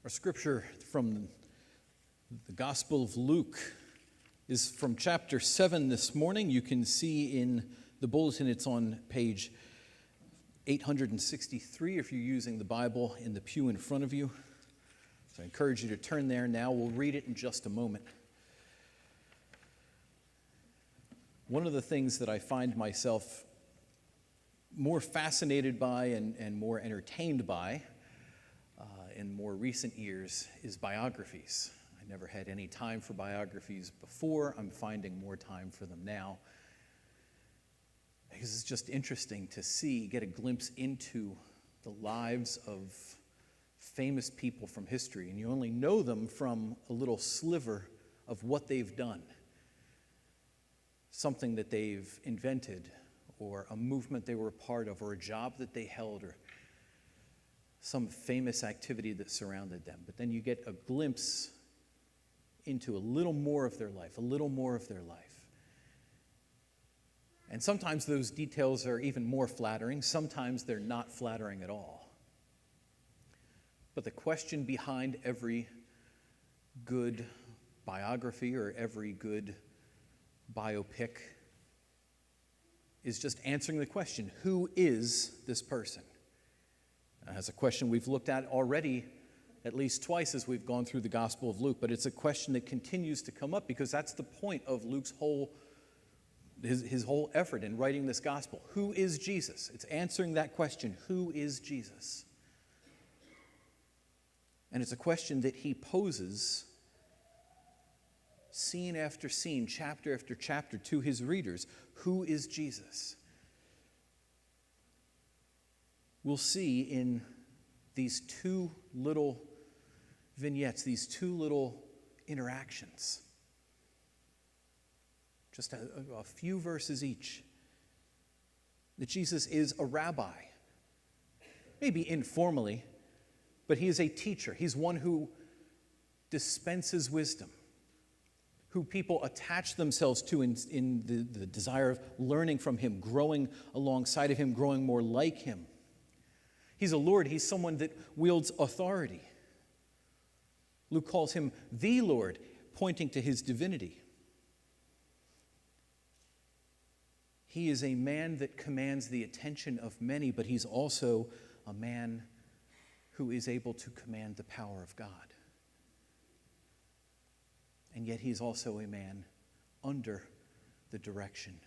Our scripture from the Gospel of Luke is from chapter 7 this morning. You can see in the bulletin it's on page 863 if you're using the Bible in the pew in front of you. So I encourage you to turn there now. We'll read it in just a moment. One of the things that I find myself more fascinated by and more entertained by in more recent years is biographies. I never had any time for biographies before. I'm finding more time for them now because it's just interesting to get a glimpse into the lives of famous people from history, and you only know them from a little sliver of what they've done, something that they've invented, or a movement they were a part of, or a job that they held, or some famous activity that surrounded them. But then you get a glimpse into a little more of their life, And sometimes those details are even more flattering. Sometimes they're not flattering at all. But the question behind every good biography or every good biopic is just answering the question, who is this person? That's a question we've looked at already at least twice as we've gone through the Gospel of Luke, but it's a question that continues to come up because that's the point of Luke's his whole effort in writing this gospel. Who is Jesus? It's answering that question, who is Jesus? And it's a question that he poses scene after scene, chapter after chapter to his readers. Who is Jesus? We'll see in these two little vignettes, these two little interactions, just a few verses each, that Jesus is a rabbi, maybe informally, but he is a teacher. He's one who dispenses wisdom, who people attach themselves to in the desire of learning from him, growing alongside of him, growing more like him. He's a Lord. He's someone that wields authority. Luke calls him the Lord, pointing to his divinity. He is a man that commands the attention of many, but he's also a man who is able to command the power of God. And yet he's also a man under the direction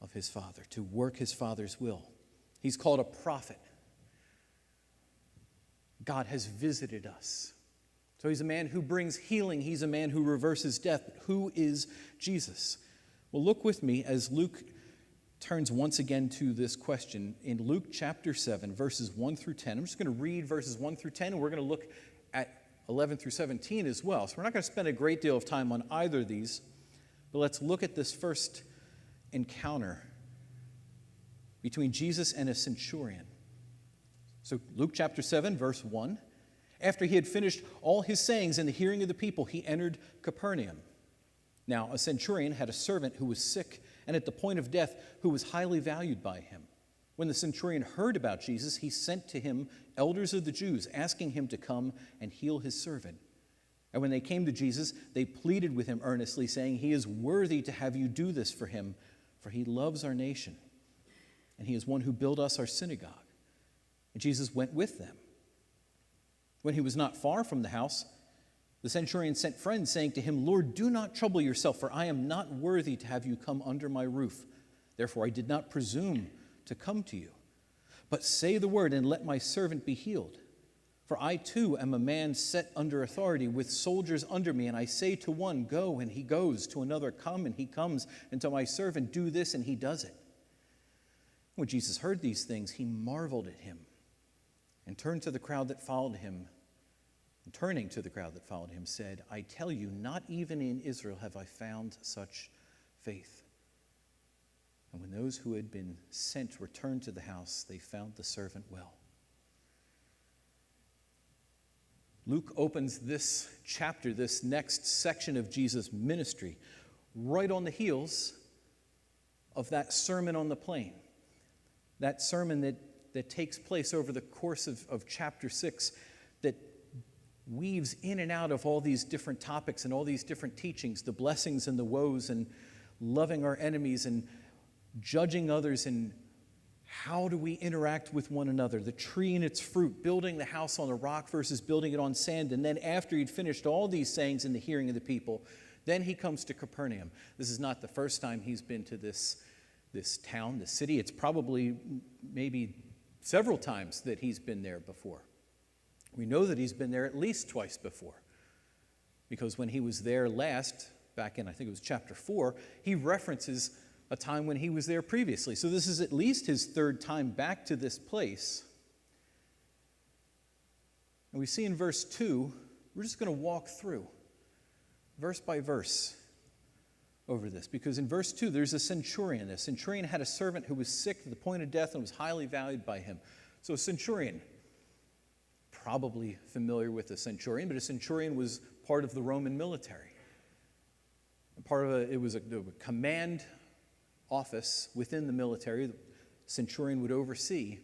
of his Father, to work his Father's will. He's called a prophet. God has visited us. So he's a man who brings healing. He's a man who reverses death. But who is Jesus? Well, look with me as Luke turns once again to this question in Luke chapter 7, verses 1 through 10. I'm just going to read verses 1 through 10, and we're going to look at 11 through 17 as well. So we're not going to spend a great deal of time on either of these, but let's look at this first encounter between Jesus and a centurion. So Luke chapter 7, verse 1. After he had finished all his sayings in the hearing of the people, he entered Capernaum. Now a centurion had a servant who was sick and at the point of death, who was highly valued by him. When the centurion heard about Jesus, he sent to him elders of the Jews, asking him to come and heal his servant. And when they came to Jesus, they pleaded with him earnestly, saying, "He is worthy to have you do this for him, for he loves our nation, and he is one who built us our synagogue." And Jesus went with them. When he was not far from the house, the centurion sent friends, saying to him, "Lord, do not trouble yourself, for I am not worthy to have you come under my roof. Therefore I did not presume to come to you. But say the word, and let my servant be healed. For I too am a man set under authority, with soldiers under me, and I say to one, 'Go,' and he goes, to another, 'Come,' and he comes, and to my servant, 'Do this,' and he does it." When Jesus heard these things, he marveled at him, and turning to the crowd that followed him, said, "I tell you, not even in Israel have I found such faith." And when those who had been sent returned to the house, they found the servant well. Luke opens this chapter, this next section of Jesus' ministry, right on the heels of that Sermon on the Plain, that sermon that takes place over the course of chapter 6, that weaves in and out of all these different topics and all these different teachings, the blessings and the woes, and loving our enemies and judging others, and how do we interact with one another, the tree and its fruit, building the house on a rock versus building it on sand. And then after he'd finished all these sayings in the hearing of the people, then he comes to Capernaum. This is not the first time he's been to this town, this city. It's probably maybe several times that he's been there before. We know that he's been there at least twice before, because when he was there last, back in, I think it was chapter 4, he references a time when he was there previously. So this is at least his third time back to this place. And we see in verse 2, we're just going to walk through verse by verse over this, because in verse 2 there's a centurion. A centurion had a servant who was sick to the point of death and was highly valued by him. So a centurion, probably familiar with a centurion, but a centurion was part of the Roman military. It was a command office within the military. The centurion would oversee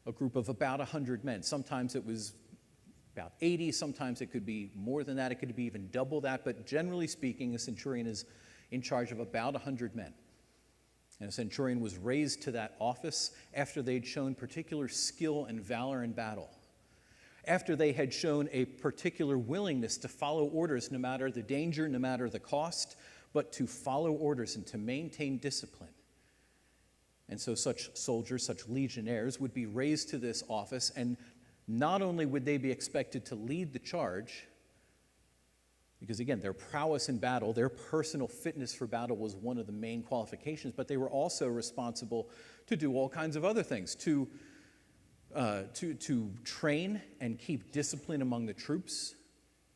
a group of about 100 men. Sometimes it was about 80, sometimes it could be more than that, it could be even double that, but generally speaking, a centurion is in charge of about 100 men. And a centurion was raised to that office after they'd shown particular skill and valor in battle, after they had shown a particular willingness to follow orders no matter the danger, no matter the cost, but to follow orders and to maintain discipline. And so such soldiers, such legionnaires, would be raised to this office, and not only would they be expected to lead the charge, because again, their prowess in battle, their personal fitness for battle was one of the main qualifications, but they were also responsible to do all kinds of other things, to train and keep discipline among the troops,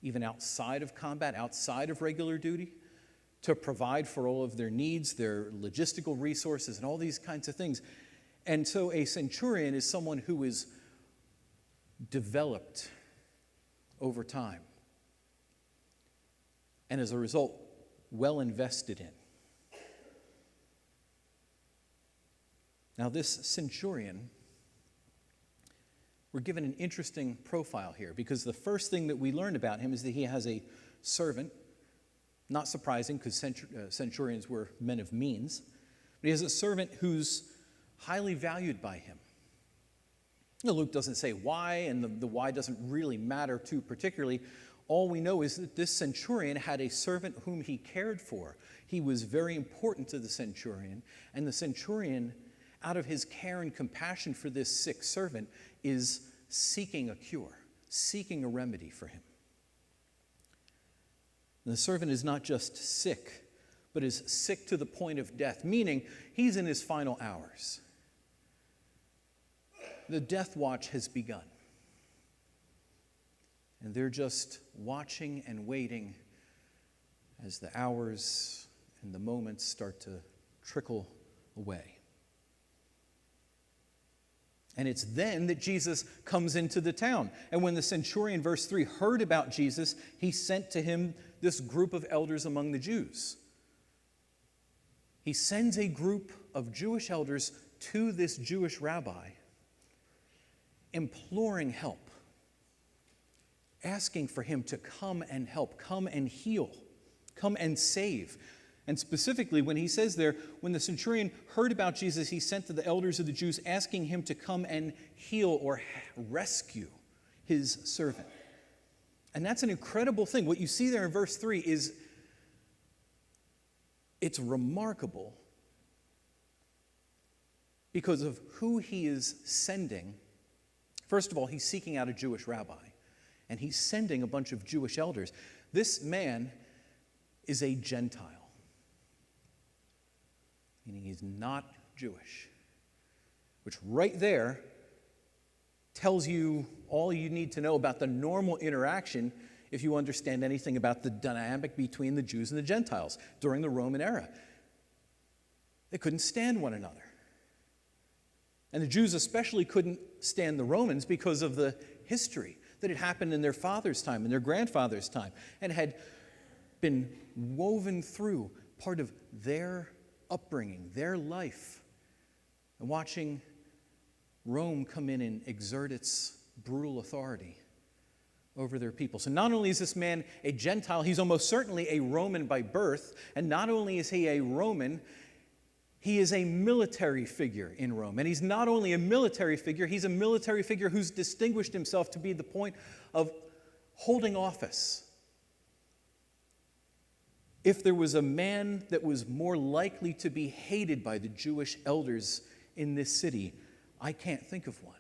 even outside of combat, outside of regular duty, to provide for all of their needs, their logistical resources, and all these kinds of things. And so a centurion is someone who is developed over time, and as a result, well invested in. Now, this centurion, we're given an interesting profile here, because the first thing that we learn about him is that he has a servant. Not surprising, because centurions were men of means. But he has a servant who's highly valued by him. Luke doesn't say why, and the why doesn't really matter too particularly. All we know is that this centurion had a servant whom he cared for. He was very important to the centurion, and the centurion, out of his care and compassion for this sick servant, is seeking a cure, seeking a remedy for him. And the servant is not just sick, but is sick to the point of death, meaning he's in his final hours. The death watch has begun. And they're just watching and waiting as the hours and the moments start to trickle away. And it's then that Jesus comes into the town. And when the centurion, verse 3, heard about Jesus, he sent to him this group of elders among the Jews. He sends a group of Jewish elders to this Jewish rabbi, imploring help, asking for him to come and help, come and heal, come and save. And specifically, when he says there, when the centurion heard about Jesus, he sent to the elders of the Jews asking him to come and heal or rescue his servant. And that's an incredible thing. What you see there in verse 3 is, it's remarkable because of who he is sending. First of all, he's seeking out a Jewish rabbi, and he's sending a bunch of Jewish elders. This man is a Gentile, meaning he's not Jewish, which right there tells you all you need to know about the normal interaction if you understand anything about the dynamic between the Jews and the Gentiles during the Roman era. They couldn't stand one another. And the Jews especially couldn't stand the Romans because of the history that had happened in their father's time and their grandfather's time, and had been woven through part of their upbringing, their life. And watching Rome come in and exert its brutal authority over their people. So not only is this man a Gentile, he's almost certainly a Roman by birth. And not only is he a Roman, he is a military figure in Rome. And he's not only a military figure, he's a military figure who's distinguished himself to be the point of holding office. If there was a man that was more likely to be hated by the Jewish elders in this city, I can't think of one.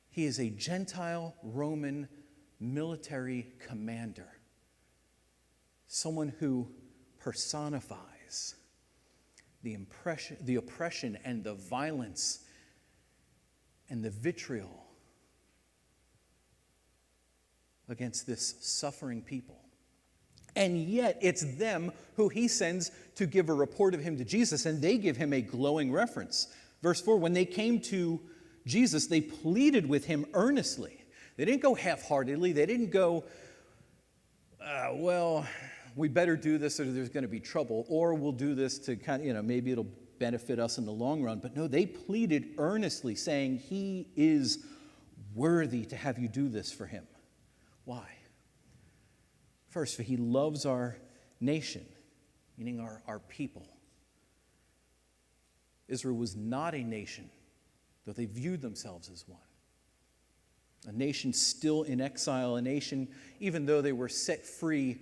He is a Gentile Roman military commander, someone who personifies the oppression and the violence and the vitriol against this suffering people. And yet it's them who he sends to give a report of him to Jesus, and they give him a glowing reference. Verse 4, when they came to Jesus, they pleaded with him earnestly. They didn't go half-heartedly. They didn't go, well, we better do this or there's going to be trouble, or we'll do this to kind of, maybe it'll benefit us in the long run. But no, they pleaded earnestly, saying, he is worthy to have you do this for him. Why? First, for he loves our nation, meaning our people. Israel was not a nation, though they viewed themselves as one. A nation still in exile, a nation, even though they were set free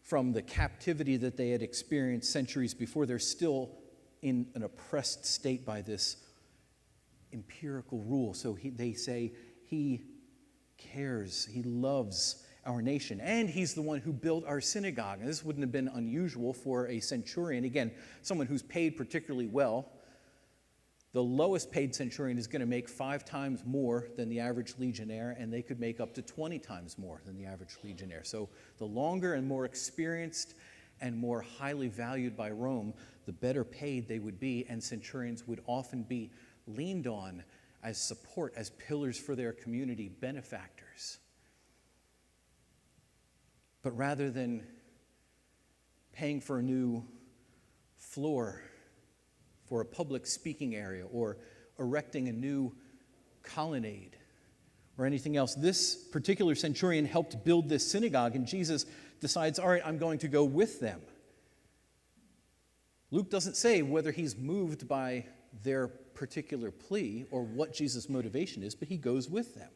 from the captivity that they had experienced centuries before, they're still in an oppressed state by this empirical rule. So they say he cares, he loves our nation, and he's the one who built our synagogue. And this wouldn't have been unusual for a centurion. Again, someone who's paid particularly well. The lowest paid centurion is going to make 5 times more than the average legionnaire, and they could make up to 20 times more than the average legionnaire. So the longer and more experienced and more highly valued by Rome, the better paid they would be, and centurions would often be leaned on as support, as pillars for their community, benefactors. But rather than paying for a new floor for a public speaking area or erecting a new colonnade or anything else, this particular centurion helped build this synagogue, and Jesus decides, all right, I'm going to go with them. Luke doesn't say whether he's moved by their particular plea or what Jesus' motivation is, but he goes with them.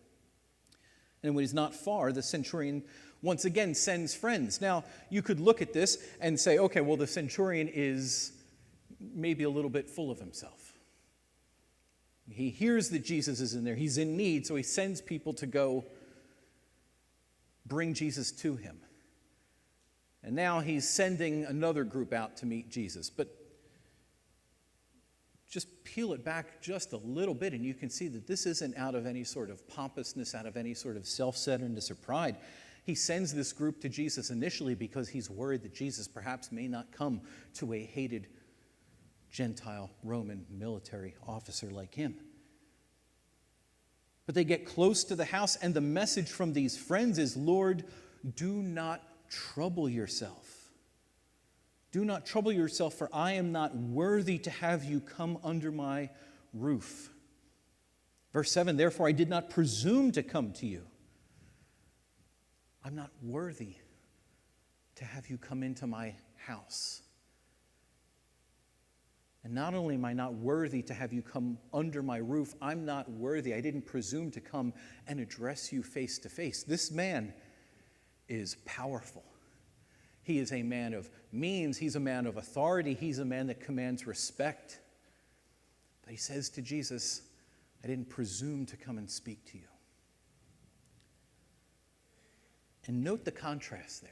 And when he's not far, the centurion once again sends friends. Now, you could look at this and say, okay, well, the centurion is maybe a little bit full of himself. He hears that Jesus is in there. He's in need, so he sends people to go bring Jesus to him. And now he's sending another group out to meet Jesus. But just peel it back just a little bit, and you can see that this isn't out of any sort of pompousness, out of any sort of self-centeredness or pride. He sends this group to Jesus initially because he's worried that Jesus perhaps may not come to a hated Gentile Roman military officer like him. But they get close to the house, and the message from these friends is, Lord, do not trouble yourself. Do not trouble yourself, for I am not worthy to have you come under my roof. Verse 7, therefore I did not presume to come to you. I'm not worthy to have you come into my house. And not only am I not worthy to have you come under my roof, I'm not worthy, I didn't presume to come and address you face to face. This man is powerful. He is a man of means. He's a man of authority. He's a man that commands respect. But he says to Jesus, I didn't presume to come and speak to you. And note the contrast there.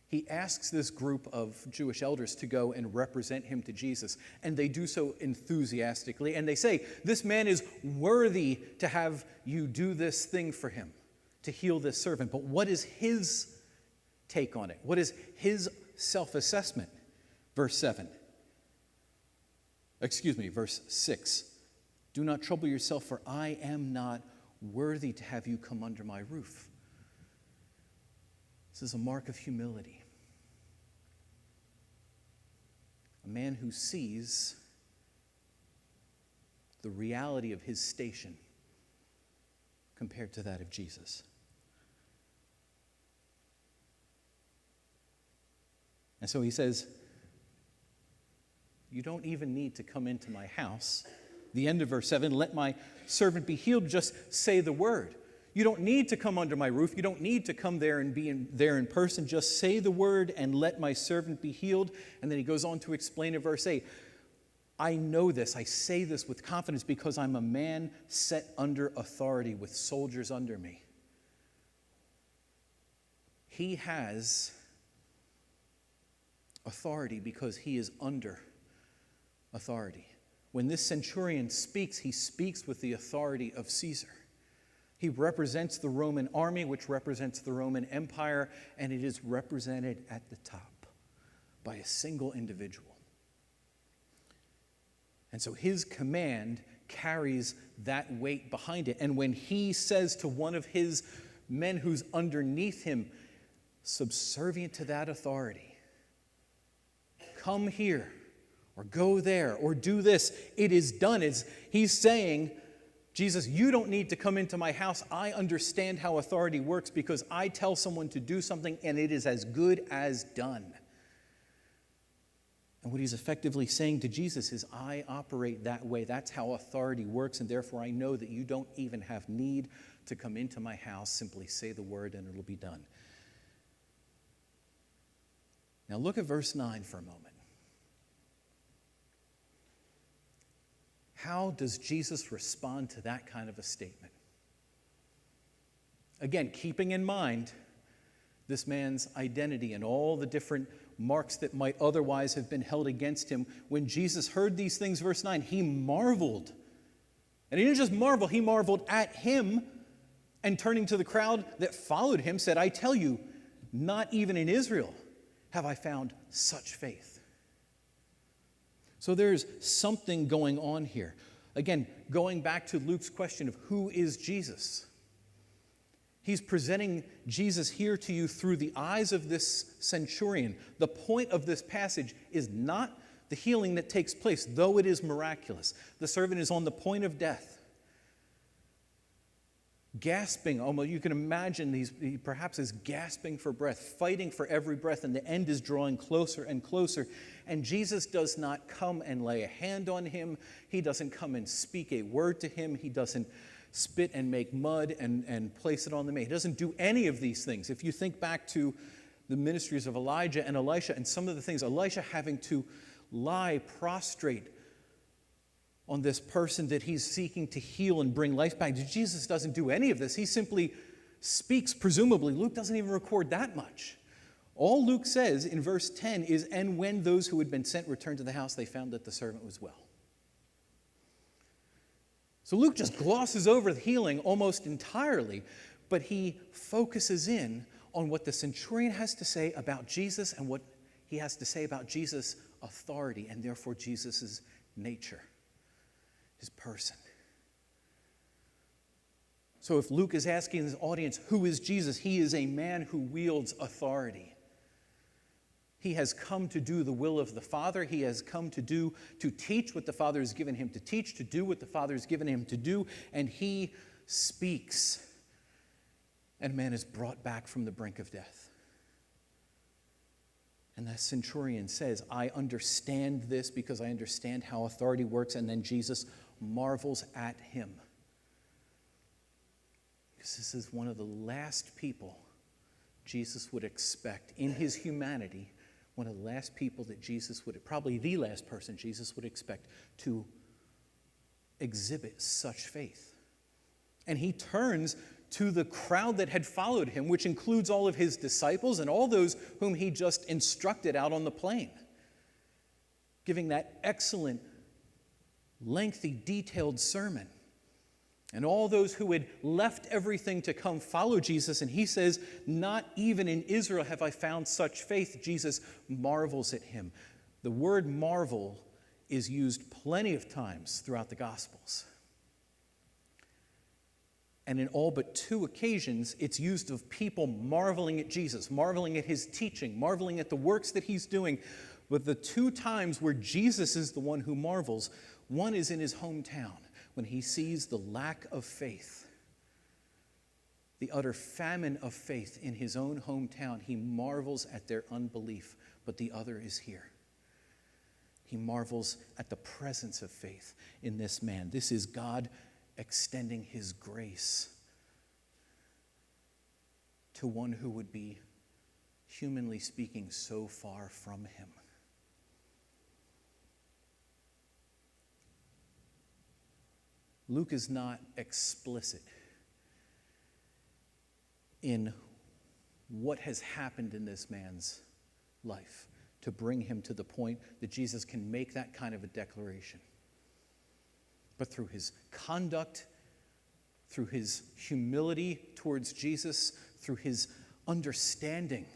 He asks this group of Jewish elders to go and represent him to Jesus, and they do so enthusiastically, and they say, this man is worthy to have you do this thing for him, to heal this servant. But what is his take on it? What is his self-assessment? Verse 6. Do not trouble yourself, for I am not worthy to have you come under my roof. This is a mark of humility. A man who sees the reality of his station compared to that of Jesus. And so he says, you don't even need to come into my house. The end of verse 7, let my servant be healed, just say the word. You don't need to come under my roof. You don't need to come there and be there in person. Just say the word and let my servant be healed. And then he goes on to explain in verse 8, I know this. I say this with confidence because I'm a man set under authority with soldiers under me. He has authority because he is under authority. When this centurion speaks, he speaks with the authority of Caesar. He represents the Roman army, which represents the Roman Empire, and it is represented at the top by a single individual. And so his command carries that weight behind it. And when he says to one of his men who's underneath him, subservient to that authority, come here, or go there, or do this, it is done. He's saying, Jesus, you don't need to come into my house. I understand how authority works because I tell someone to do something and it is as good as done. And what he's effectively saying to Jesus is, I operate that way. That's how authority works, and therefore I know that you don't even have need to come into my house. Simply say the word and it'll be done. Now look at verse 9 for a moment. How does Jesus respond to that kind of a statement? Again, keeping in mind this man's identity and all the different marks that might otherwise have been held against him. When Jesus heard these things, verse 9, he marveled. And he didn't just marvel, he marveled at him, and turning to the crowd that followed him, said, I tell you, not even in Israel have I found such faith. So there's something going on here. Again, going back to Luke's question of who is Jesus? He's presenting Jesus here to you through the eyes of this centurion. The point of this passage is not the healing that takes place, though it is miraculous. The servant is on the point of death, gasping. Almost, you can imagine he perhaps is gasping for breath, fighting for every breath, and the end is drawing closer and closer. And Jesus does not come and lay a hand on him. He doesn't come and speak a word to him. He doesn't spit and make mud and place it on the man. He doesn't do any of these things. If you think back to the ministries of Elijah and Elisha and some of the things, Elisha having to lie prostrate on this person that he's seeking to heal and bring life back. Jesus doesn't do any of this. He simply speaks, presumably. Luke doesn't even record that much. All Luke says in verse 10 is, and when those who had been sent returned to the house, they found that the servant was well. So Luke just glosses over the healing almost entirely, but he focuses in on what the centurion has to say about Jesus and what he has to say about Jesus' authority and therefore Jesus' nature, his person. So if Luke is asking his audience, who is Jesus? He is a man who wields authority. He has come to do the will of the Father. He has come to teach what the Father has given him to teach, to do what the Father has given him to do, and he speaks. And man is brought back from the brink of death. And the centurion says, I understand this because I understand how authority works, and then Jesus marvels at him. Because this is one of the last people Jesus would expect in his humanity, one of the last people that Jesus would, probably the last person Jesus would expect to exhibit such faith. And he turns to the crowd that had followed him, which includes all of his disciples and all those whom he just instructed out on the plain, giving that excellent, lengthy, detailed sermon. And all those who had left everything to come follow Jesus. And he says, not even in Israel have I found such faith. Jesus marvels at him. The word marvel is used plenty of times throughout the Gospels. And in all but 2 occasions, it's used of people marveling at Jesus, marveling at his teaching, marveling at the works that he's doing. But the 2 times where Jesus is the one who marvels, one is in his hometown, when he sees the lack of faith, the utter famine of faith in his own hometown. He marvels at their unbelief, but the other is here. He marvels at the presence of faith in this man. This is God extending his grace to one who would be, humanly speaking, so far from him. Luke is not explicit in what has happened in this man's life to bring him to the point that Jesus can make that kind of a declaration. But through his conduct, through his humility towards Jesus, through his understanding.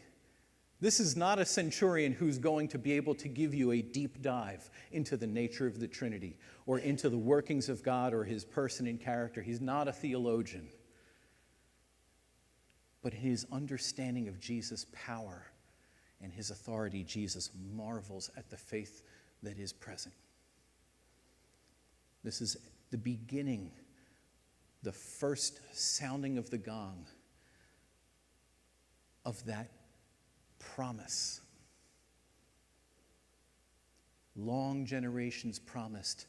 This is not a centurion who's going to be able to give you a deep dive into the nature of the Trinity or into the workings of God or his person and character. He's not a theologian. But his understanding of Jesus' power and his authority, Jesus marvels at the faith that is present. This is the beginning, the first sounding of the gong of that promise. Long generations promised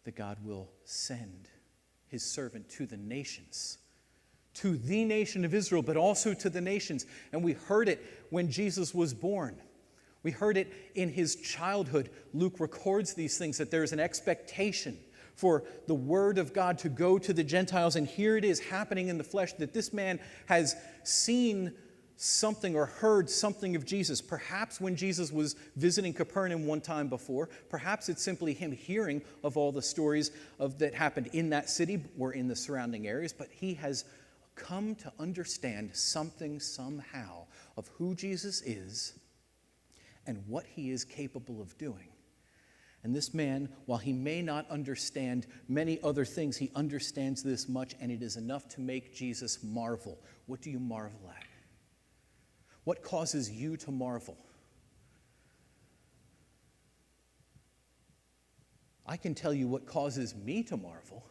that God will send his servant to the nations, to the nation of Israel, but also to the nations. And we heard it when Jesus was born. We heard it in his childhood. Luke records these things, that there is an expectation for the word of God to go to the Gentiles. And here it is happening in the flesh, that this man has seen something or heard something of Jesus. Perhaps when Jesus was visiting Capernaum one time before, perhaps it's simply him hearing of all the stories that happened in that city or in the surrounding areas, but he has come to understand something somehow of who Jesus is and what he is capable of doing. And this man, while he may not understand many other things, he understands this much, and it is enough to make Jesus marvel. What do you marvel at? What causes you to marvel? I can tell you what causes me to marvel.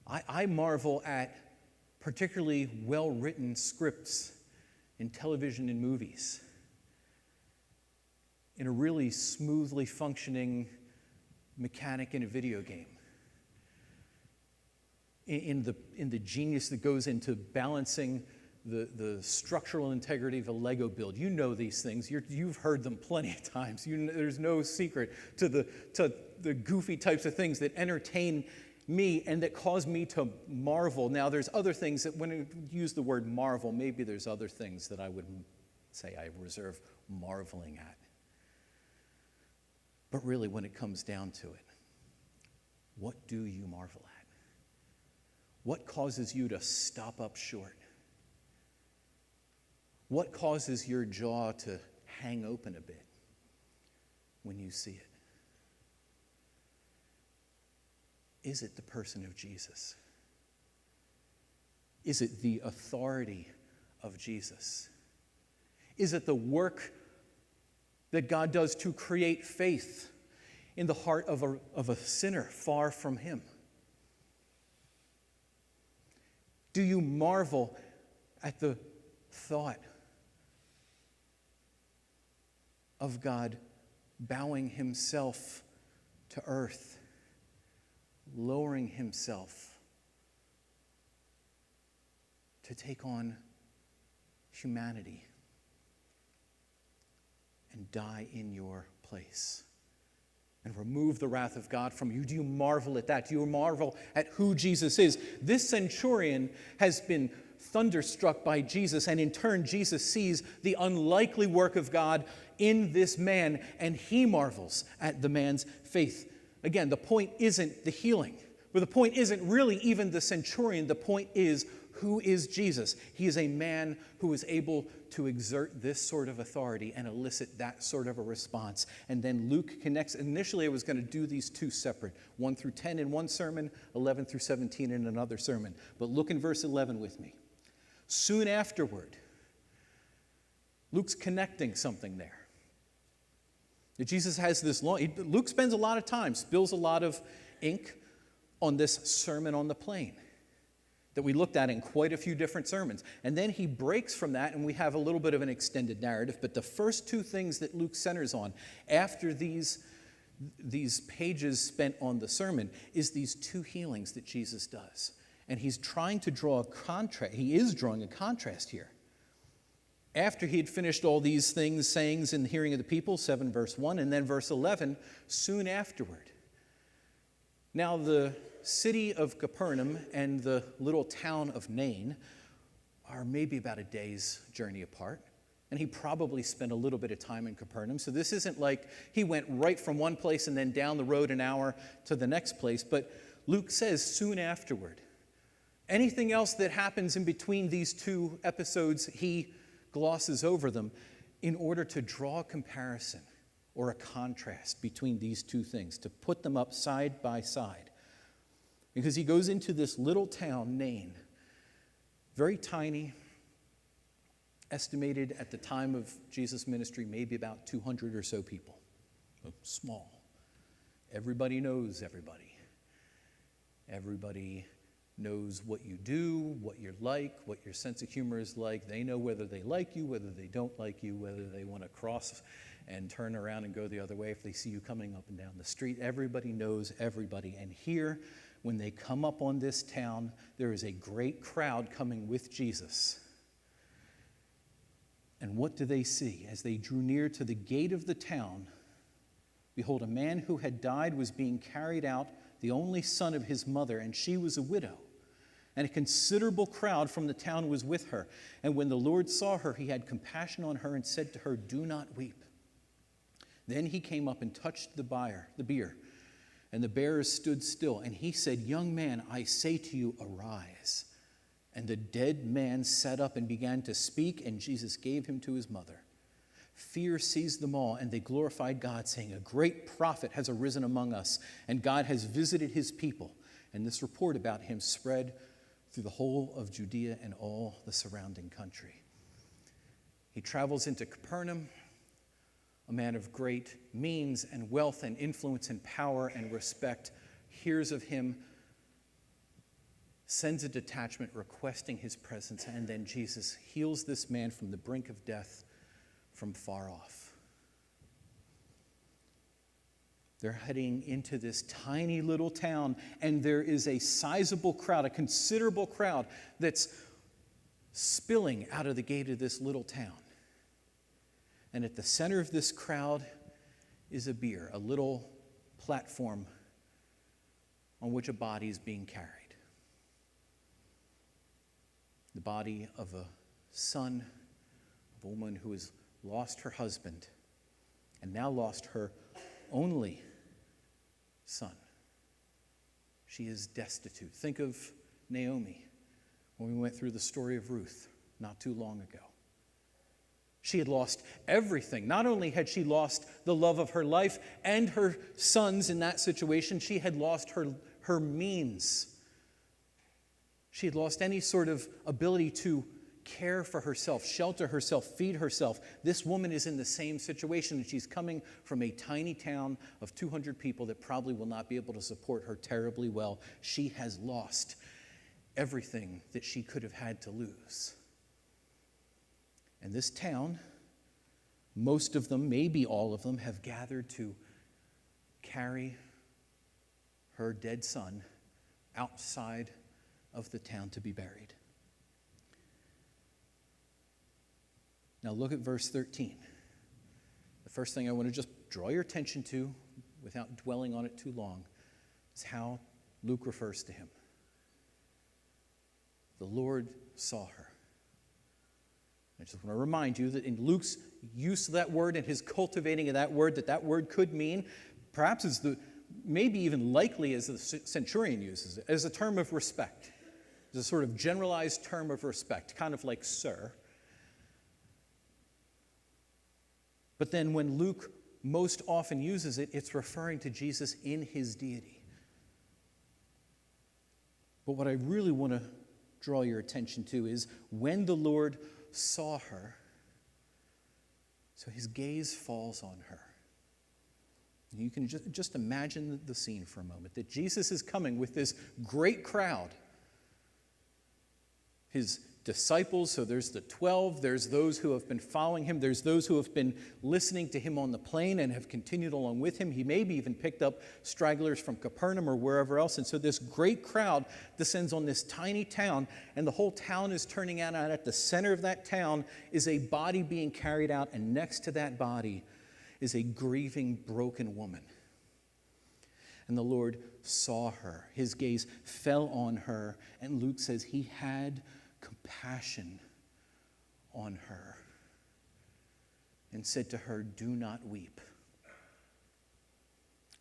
I marvel at particularly well-written scripts in television and movies, in a really smoothly functioning mechanic in a video game, in the genius that goes into balancing the structural integrity of a Lego build. You know these things. You've heard them plenty of times. There's no secret to the goofy types of things that entertain me and that cause me to marvel. Now, there's other things that, when you use the word marvel, maybe there's other things that I would say I reserve marveling at. But really, when it comes down to it, what do you marvel at? What causes you to stop up short? What causes your jaw to hang open a bit when you see it? Is it the person of Jesus? Is it the authority of Jesus? Is it the work that God does to create faith in the heart of a sinner far from him? Do you marvel at the thought of God bowing himself to earth, lowering himself to take on humanity and die in your place and remove the wrath of God from you? Do you marvel at that? Do you marvel at who Jesus is? This centurion has been thunderstruck by Jesus, and in turn, Jesus sees the unlikely work of God in this man, and he marvels at the man's faith. Again, the point isn't the healing, but the point isn't really even the centurion. The point is, who is Jesus? He is a man who is able to exert this sort of authority and elicit that sort of a response. And then Luke connects. Initially, I was going to do these two separate, 1 through 10 in one sermon, 11 through 17 in another sermon. But look in verse 11 with me. Soon afterward, Luke's connecting something there. Jesus has this Luke spends a lot of time, spills a lot of ink on this Sermon on the Plain. that we looked at in quite a few different sermons. And then he breaks from that, and we have a little bit of an extended narrative. But the first two things that Luke centers on after these pages spent on the sermon is these two healings that Jesus does. And he's trying to draw a contrast. He is drawing a contrast here. After he had finished all these things, sayings in the hearing of the people, 7 verse 1, and then verse 11, soon afterward. Now the city of Capernaum and the little town of Nain are maybe about a day's journey apart. And he probably spent a little bit of time in Capernaum. So this isn't like he went right from one place and then down the road an hour to the next place. But Luke says soon afterward. Anything else that happens in between these two episodes, he glosses over them in order to draw a comparison or a contrast between these two things, to put them up side by side. Because he goes into this little town, Nain, very tiny, estimated at the time of Jesus' ministry, maybe about 200 or so people. Small. Everybody knows everybody. Everybody knows what you do, what you're like, what your sense of humor is like. They know whether they like you, whether they don't like you, whether they want to cross and turn around and go the other way if they see you coming up and down the street. Everybody knows everybody. And here, when they come up on this town, there is a great crowd coming with Jesus. And what do they see? As they drew near to the gate of the town, behold, a man who had died was being carried out, the only son of his mother, and she was a widow. And a considerable crowd from the town was with her. And when the Lord saw her, he had compassion on her and said to her, "Do not weep." Then he came up and touched the bier, and the bearers stood still. And he said, "Young man, I say to you, arise." And the dead man sat up and began to speak, and Jesus gave him to his mother. Fear seized them all, and they glorified God, saying, "A great prophet has arisen among us, and God has visited his people." And this report about him spread through the whole of Judea and all the surrounding country. He travels into Capernaum, a man of great means and wealth and influence and power and respect, hears of him, sends a detachment requesting his presence, and then Jesus heals this man from the brink of death from far off. They're heading into this tiny little town, and there is a sizable crowd, a considerable crowd that's spilling out of the gate of this little town. And at the center of this crowd is a bier, a little platform on which a body is being carried. The body of a son, of a woman who has lost her husband and now lost her only son. She is destitute. Think of Naomi when we went through the story of Ruth not too long ago. She had lost everything. Not only had she lost the love of her life and her sons in that situation, she had lost her means. She had lost any sort of ability to care for herself, shelter herself, feed herself. This woman is in the same situation, and she's coming from a tiny town of 200 people that probably will not be able to support her terribly well. She has lost everything that she could have had to lose. And this town, most of them, maybe all of them, have gathered to carry her dead son outside of the town to be buried. Now look at verse 13. The first thing I want to just draw your attention to, without dwelling on it too long, is how Luke refers to him. The Lord saw her. I just want to remind you that in Luke's use of that word and his cultivating of that word could mean, perhaps as maybe even likely as the centurion uses it, as a term of respect. As a sort of generalized term of respect, kind of like sir. But then when Luke most often uses it, it's referring to Jesus in his deity. But what I really want to draw your attention to is when the Lord saw her, so his gaze falls on her. You can just imagine the scene for a moment, that Jesus is coming with this great crowd. his disciples. So there's the 12, there's those who have been following him, there's those who have been listening to him on the plain and have continued along with him. He maybe even picked up stragglers from Capernaum or wherever else. And so this great crowd descends on this tiny town, and the whole town is turning out, and at the center of that town is a body being carried out, and next to that body is a grieving, broken woman. And the Lord saw her. His gaze fell on her, and Luke says he had compassion on her and said to her, "Do not weep,"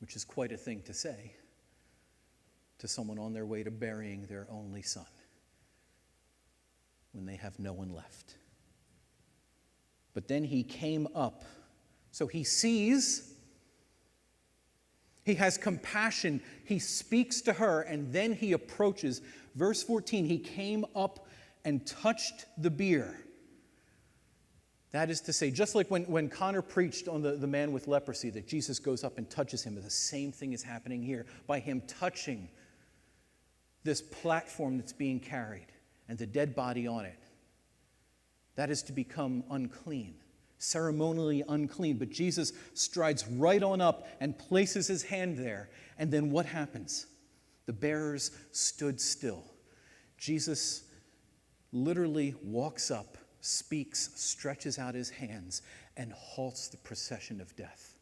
which is quite a thing to say to someone on their way to burying their only son when they have no one left. But then he came up. So he sees, he has compassion, he speaks to her, and then he approaches. Verse 14, he came up and touched the bier. That is to say, just like when Connor preached on the man with leprosy, that Jesus goes up and touches him, the same thing is happening here. By him touching this platform that's being carried and the dead body on it, that is to become unclean, ceremonially unclean. But Jesus strides right on up and places his hand there. And then what happens? The bearers stood still. Jesus literally walks up, speaks, stretches out his hands, and halts the procession of death.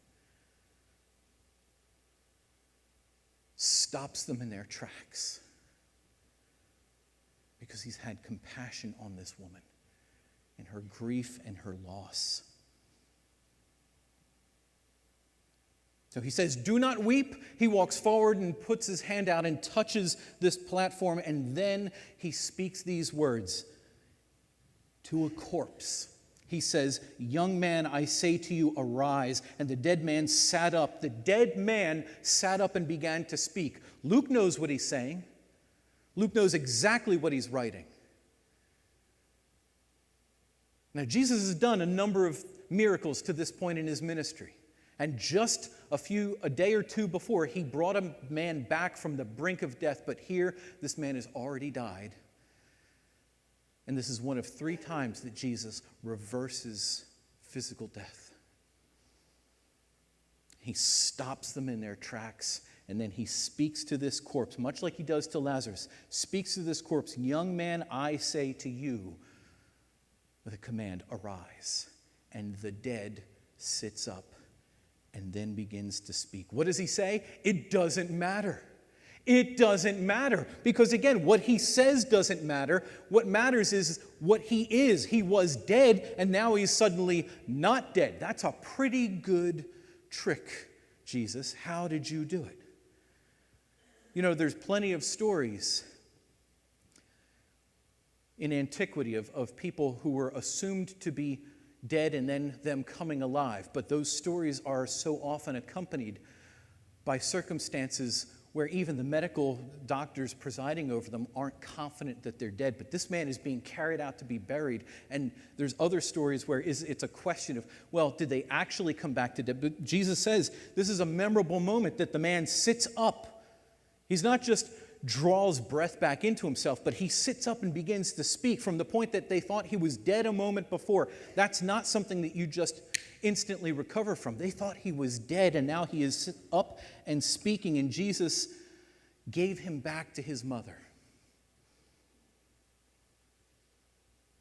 Stops them in their tracks because he's had compassion on this woman in her grief and her loss. So he says, "Do not weep." He walks forward and puts his hand out and touches this platform, and then he speaks these words to a corpse. He says, "Young man, I say to you, arise." And the dead man sat up. The dead man sat up and began to speak. Luke knows what he's saying. Luke knows exactly what he's writing. Now, Jesus has done a number of miracles to this point in his ministry. And just a day or two before, he brought a man back from the brink of death. But here, this man has already died. And this is one of 3 times that Jesus reverses physical death. He stops them in their tracks, and then he speaks to this corpse, much like he does to Lazarus, speaks to this corpse, "Young man, I say to you," with a command, "Arise." And the dead sits up and then begins to speak. What does he say? It doesn't matter. It doesn't matter. Because again, what he says doesn't matter. What matters is what he is. He was dead, and now he's suddenly not dead. That's a pretty good trick, Jesus. How did you do it? You know, there's plenty of stories in antiquity of people who were assumed to be dead and then them coming alive. But those stories are so often accompanied by circumstances where even the medical doctors presiding over them aren't confident that they're dead. But this man is being carried out to be buried. And there's other stories where it's a question of, well, did they actually come back to death? But Jesus says this is a memorable moment that the man sits up. He's not just draws breath back into himself, but he sits up and begins to speak from the point that they thought he was dead a moment before. That's not something that you just instantly recover from. They thought he was dead, and now he is up and speaking, and Jesus gave him back to his mother.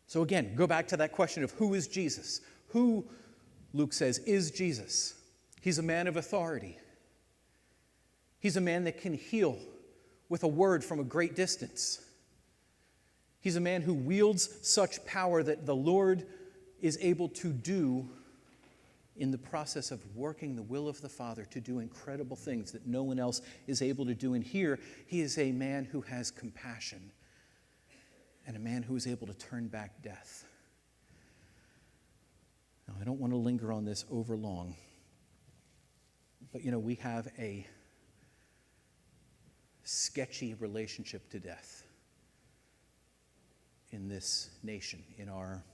So again, go back to that question of who is Jesus? Who, Luke says, is Jesus? He's a man of authority. He's a man that can heal with a word from a great distance. He's a man who wields such power that the Lord is able to do in the process of working the will of the Father to do incredible things that no one else is able to do. And here, he is a man who has compassion and a man who is able to turn back death. Now, I don't want to linger on this over long, but we have a sketchy relationship to death in this nation, in our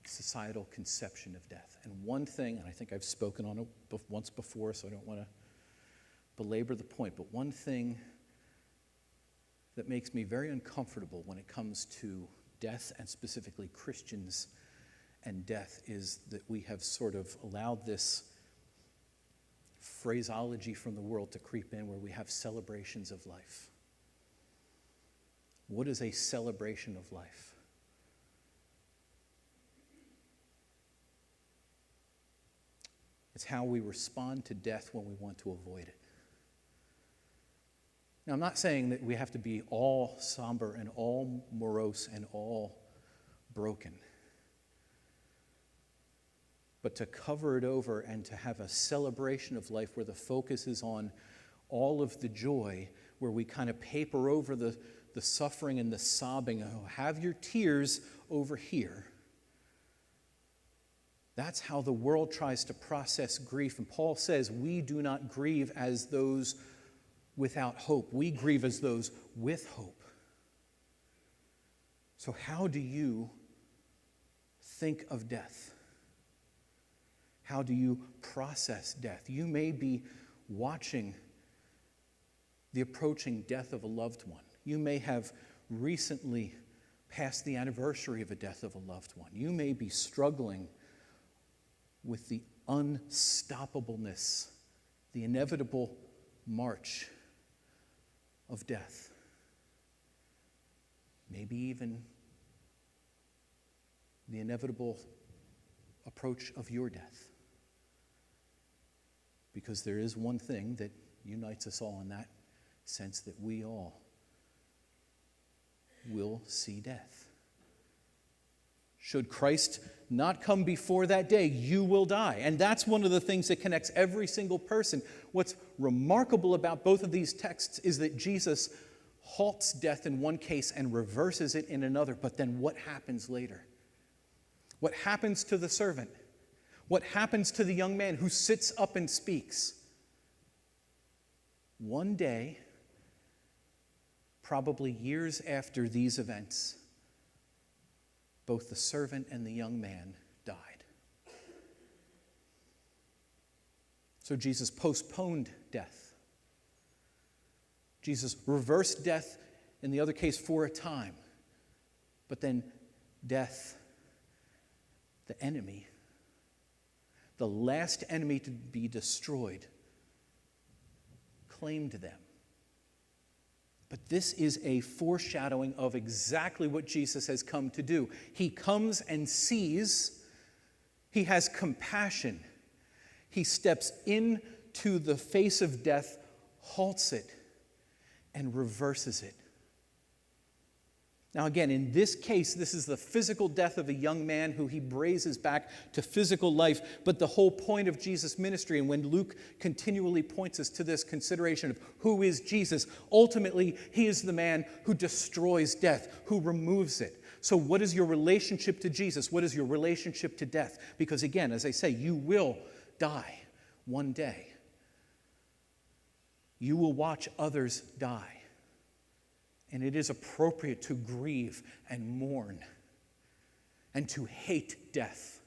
societal conception of death. And one thing, and I think I've spoken on it once before, so I don't want to belabor the point, but one thing that makes me very uncomfortable when it comes to death, and specifically Christians and death, is that we have sort of allowed this phraseology from the world to creep in where we have celebrations of life. What is a celebration of life? It's how we respond to death when we want to avoid it. Now, I'm not saying that we have to be all somber and all morose and all broken. But to cover it over and to have a celebration of life where the focus is on all of the joy, where we kind of paper over the suffering and the sobbing, oh, have your tears over here. That's how the world tries to process grief. And Paul says we do not grieve as those without hope. We grieve as those with hope. So how do you think of death? How do you process death? You may be watching the approaching death of a loved one. You may have recently passed the anniversary of a death of a loved one. You may be struggling with the unstoppableness, the inevitable march of death. Maybe even the inevitable approach of your death. Because there is one thing that unites us all in that sense, that we all will see death. Should Christ not come before that day, you will die. And that's one of the things that connects every single person. What's remarkable about both of these texts is that Jesus halts death in one case and reverses it in another. But then what happens later? What happens to the servant? What happens to the young man who sits up and speaks? One day, probably years after these events, both the servant and the young man died. So Jesus postponed death. Jesus reversed death in the other case for a time. But then death, the enemy, the last enemy to be destroyed, claimed them. But this is a foreshadowing of exactly what Jesus has come to do. He comes and sees. He has compassion. He steps into the face of death, halts it, and reverses it. Now again, in this case, this is the physical death of a young man who he raises back to physical life. But the whole point of Jesus' ministry, and when Luke continually points us to this consideration of who is Jesus, ultimately he is the man who destroys death, who removes it. So what is your relationship to Jesus? What is your relationship to death? Because again, as I say, you will die one day. You will watch others die. And it is appropriate to grieve and mourn and to hate death.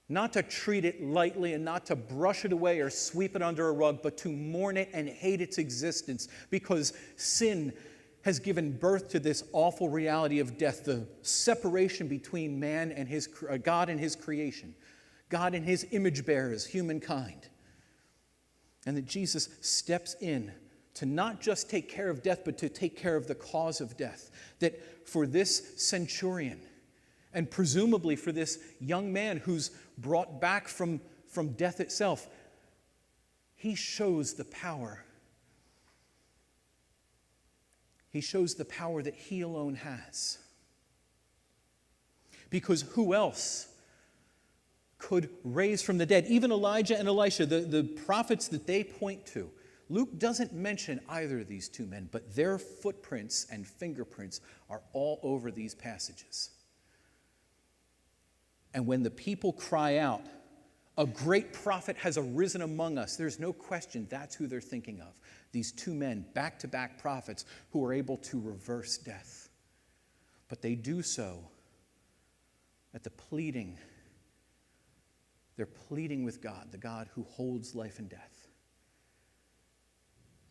Not to treat it lightly and not to brush it away or sweep it under a rug, but to mourn it and hate its existence, because sin has given birth to this awful reality of death, the separation between man and God and his creation, God and his image bearers, humankind. And that Jesus steps in to not just take care of death, but to take care of the cause of death. That for this centurion, and presumably for this young man who's brought back from death itself, he shows the power. He shows the power that he alone has. Because who else could raise from the dead? Even Elijah and Elisha, the prophets that they point to. Luke doesn't mention either of these two men, but their footprints and fingerprints are all over these passages. And when the people cry out, "A great prophet has arisen among us," there's no question that's who they're thinking of. These two men, back-to-back prophets, who are able to reverse death. But they do so at the pleading. They're pleading with God, the God who holds life and death.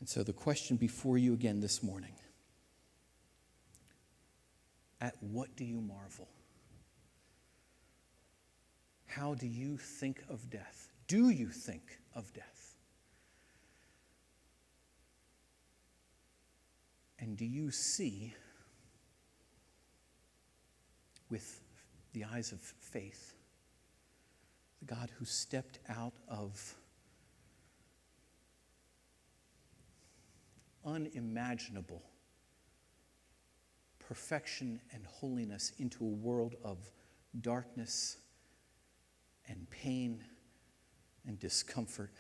And so the question before you again this morning, at what do you marvel? How do you think of death? Do you think of death? And do you see with the eyes of faith the God who stepped out of unimaginable perfection and holiness into a world of darkness and pain and discomfort,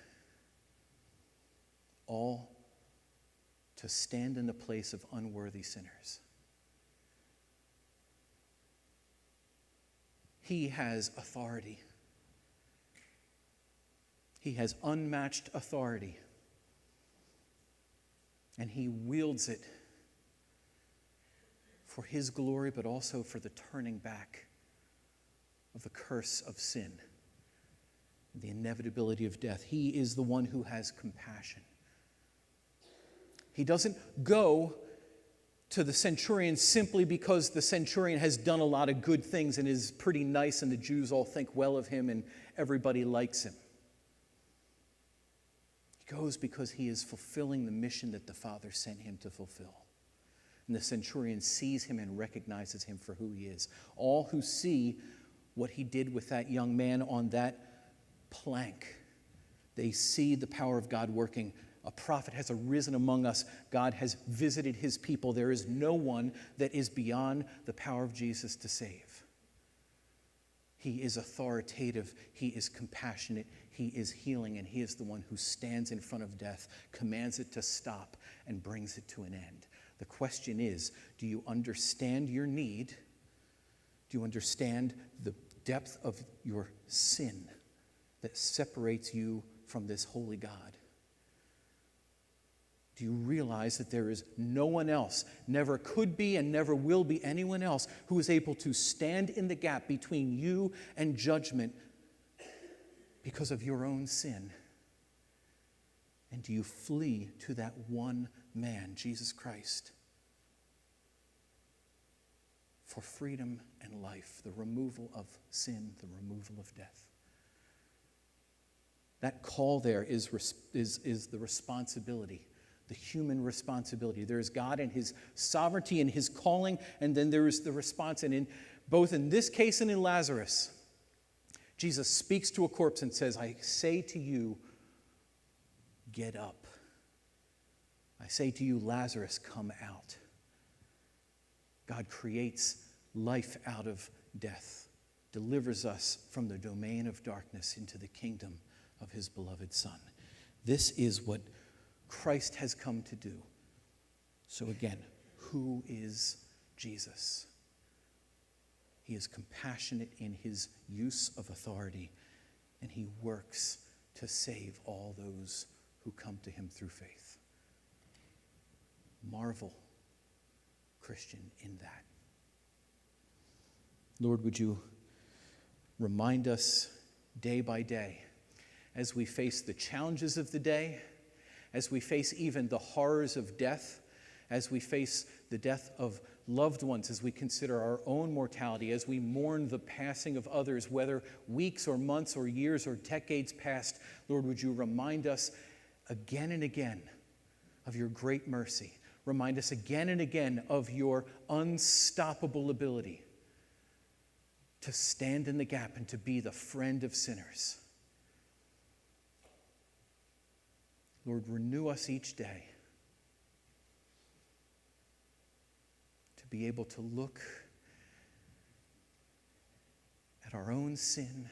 all to stand in the place of unworthy sinners? He has authority. He has unmatched authority. And he wields it for his glory, but also for the turning back of the curse of sin, the inevitability of death. He is the one who has compassion. He doesn't go to the centurion simply because the centurion has done a lot of good things and is pretty nice and the Jews all think well of him and everybody likes him. He goes because he is fulfilling the mission that the Father sent him to fulfill. And the centurion sees him and recognizes him for who he is. All who see what he did with that young man on that plank, they see the power of God working. A prophet has arisen among us. God has visited his people. There is no one that is beyond the power of Jesus to save. He is authoritative. He is compassionate. He is healing. And he is the one who stands in front of death, commands it to stop, and brings it to an end. The question is, do you understand your need? Do you understand the depth of your sin that separates you from this holy God? Do you realize that there is no one else, never could be and never will be anyone else, who is able to stand in the gap between you and judgment because of your own sin? And do you flee to that one man, Jesus Christ, for freedom and life, the removal of sin, the removal of death? That call there is the responsibility, the human responsibility. There is God and his sovereignty and his calling, and then there is the response. And both in this case and in Lazarus, Jesus speaks to a corpse and says, I say to you, get up. I say to you, Lazarus, come out. God creates life out of death, delivers us from the domain of darkness into the kingdom of his beloved Son. This is what Christ has come to do. So again, who is Jesus? He is compassionate in his use of authority, and he works to save all those who come to him through faith. Marvel, Christian, in that. Lord, would you remind us day by day, as we face the challenges of the day, as we face even the horrors of death, as we face the death of loved ones, as we consider our own mortality, as we mourn the passing of others, whether weeks or months or years or decades past, Lord, would you remind us again and again of your great mercy. Remind us again and again of your unstoppable ability to stand in the gap and to be the friend of sinners. Lord, renew us each day to be able to look at our own sin,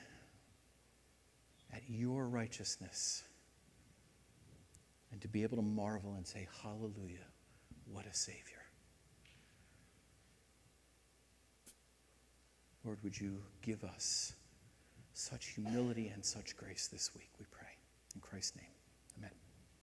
at your righteousness, and to be able to marvel and say, hallelujah, what a Savior. Lord, would you give us such humility and such grace this week, we pray. In Christ's name, amen.